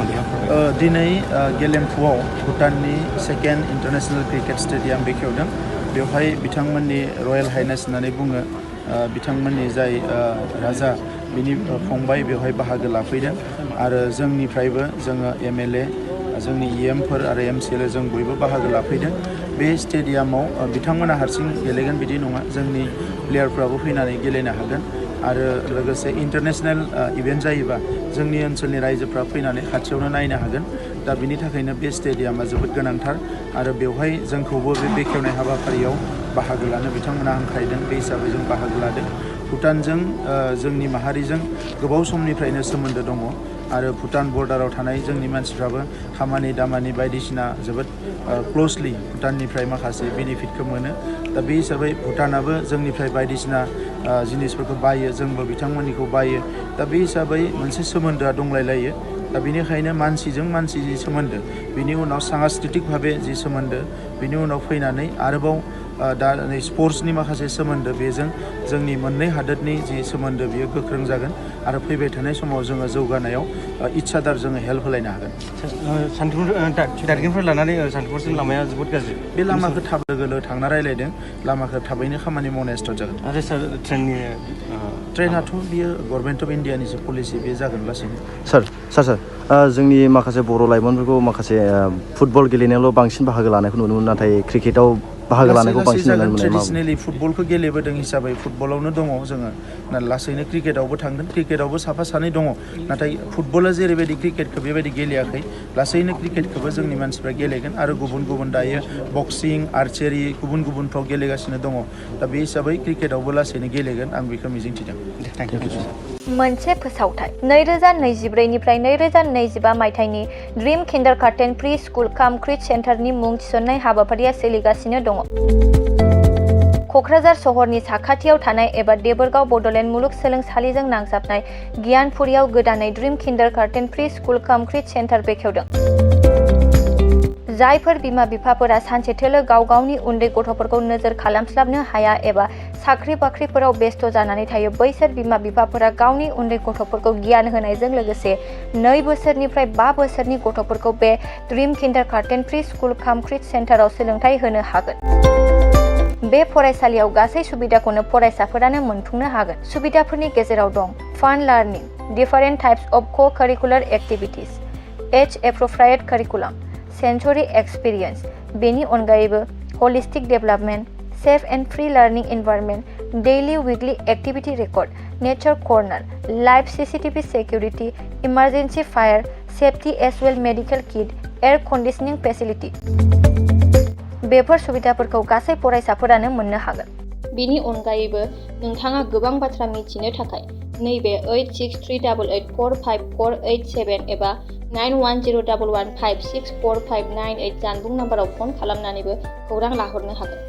सोमोन्दै दिनै गेलेमफुआव भुटाननि सेकेन्ड इन्टारनेशनेल क्रिकेट स्टेडियाम बेखेवदों। बेवहाय बिथांमोननि रयेल हाइनेस होननानै बुङो बिथांमोननि जाय राजा बिनि फंबाय बेवहाय बाहागो लाफैदों आरो जोंनिफ्रायबो जोङो MLA जोंनि EMफोर आरो MCLA जों बयबो बाहागो लाफैदों। बे स्टेडियामाव बिथांमोना हारसिं गेलेगोन बिदि नङा, जोंनि प्लेयारफ्राबो फैनानै गेलेनो हागोन आरो लोगोसे इन्टारनेशनेल इभेन्ट जायोबा जोंनि ओनसोलनि रायजोफ्रा फैनानै खाथियावनो नायनो हागोन। दा बिनि थाखायनो बे स्टेडियामा जोबोद गोनांथार आरो बेवहाय जोंखौबो बे बेखेवनाय हाबाफारियाव बाहागो लानो बिथांमोना हांख्रायदों। बे हिसाबै जों बाहागो लादों। भुटानजों जोंनि माहारिजों गोबाव समनिफ्रायनो सोमोन्दो दङ आरो भुटान बर्डाराव थानाय जोंनि मानसिफ्राबो खामानि दामानि बायदिसिना जोबोद क्ल'सलि भुटाननिफ्राय माखासे बेनिफिटखौ मोनो। दा बे हिसाबै भुटानाबो जोंनिफ्राय बायदिसिना जिनिसफोरखौ बायो, जोंबो बिथांमोननिखौ बायो। दा बे हिसाबै मोनसे सोमोन्दोआ दंलायलायो। दा बेनिखायनो मानसिजों मानसि जि सोमोन्दो, बिनि उनाव सांस्कृतिक भाबे जि सोमोन्दो, बिनि उनाव फैनानै आरोबाव दा नै स्पर्ट्सनि माखासे सोमोन्दो, बेजों जोंनि मोननै हादोरनि जि सोमोन्दो बियो गोख्रों जागोन आरो फैबाय थानाय समाव जोङो जौगानायाव इच आदार जोङो हेल्प होलायनो हागोन। दार्जिलिंनिफ्राय लानानै सान्तिपुरसिम लामाया जोबोद गाज्रि। बे लामाखौ थाब लोगो थांना रायलायदों, लामाखौ थाबैनो खामानि मावनाया स्टार्ट जागोन। आरो सार ट्रेनाथ' बियो गभर्नमेन्ट अफ इन्डियानिसो पलिसि, बे जागोन लासैनो। सार जोंनि माखासे बर' लाइमोनफोरखौ माखासे फुटबल गेलेनायावल' बांसिन बाहागो लानायखौ नुनो मोनो, नाथाय क्रिकेटाव बाहागो लानायखौ बांसिन नुनो मोनो। ट्रेडिसनेलि फुटबलखौ गेलेबोदों हिसाबै फुटबलावनो दङ जोङो, लासैनो क्रिकेटावबो थांगोन। क्रिकेटावबो साफा सानै दङ, नाथाय फुटबला जेरैबायदि क्रिकेटखौ बेबायदि गेलेयाखै। लासैनो क्रिकेटखौबो जोंनि मानसिफ्रा गेलेगोन आरो गुबुन गुबुन दायो बक्सिं, आर्चारि गुबुन गुबुनफ्राव गेलेगासिनो दङ। दा बे हिसाबै क्रिकेटावबो लासैनो गेलेगोन, आं बेखौ मिजिंथिदों। मोनसे फोसावथाय 2024निफ्राय 2025 मायथाइनि ड्रीम किन्डारगार्टेन प्रि स्कुल काम क्रिट सेन्टारनि मुं थिसननाय हाबाफारिया सोलिगासिनो दङ। क'क्राझार सहरनि साखाथियाव थानाय एबा देबोरगाव बड'लेण्ड मुलुगसोलोंसालिजों नांजाबनाय गियानपुरियाव गोदानै ड्रीम किन्डारगार्टेन प्रि स्कुल काम क्रिट सेन्टार बेखेवदों। जायफोर बिमा बिफाफोरा सानसेथोलो गाव गावनि उन्दै गथ'फोरखौ नोजोर खालामस्लाबनो हाया एबा साख्रि बाख्रिफोराव बेस्थ' जानानै थायो, बैसोर बिमा बिफाफोरा गावनि उन्दै गथ'फोरखौ गियान होनायजों लोगोसे 2 बोसोरनिफ्राय 5 बोसोरनि गथ'फोरखौ बे ड्रीम किन्डारगार्टेन प्रि स्कुल काम क्रिट सेन्टाराव सोलोंथाइ होनो हागोन। बे फरायसालियाव गासै सुबिदाखौनो फरायसाफोरानो मोनफुंनो हागोन। सुबिदाफोरनि गेजेराव दं fun learning, different types of co-curricular activities, age appropriate curriculum, sensory experience. बेनि अनगायैबो holistic development, safe and free learning environment, daily weekly activity record, nature corner, live CCTV security, emergency fire safety as well medical kit, air conditioning facility. बेफोर सुबिदाफोरखौ गासै फरायसाफोरानो मोननो हागोन। बेनि अनगायैबो नोंथाङा गोबां बाथ्रा मिथिनो थाखाय नैबे 8638145487 एबा 9101156459 जानबुं नाम्बाराव फन खालामनानैबो खौरां लाहरनो हागोन।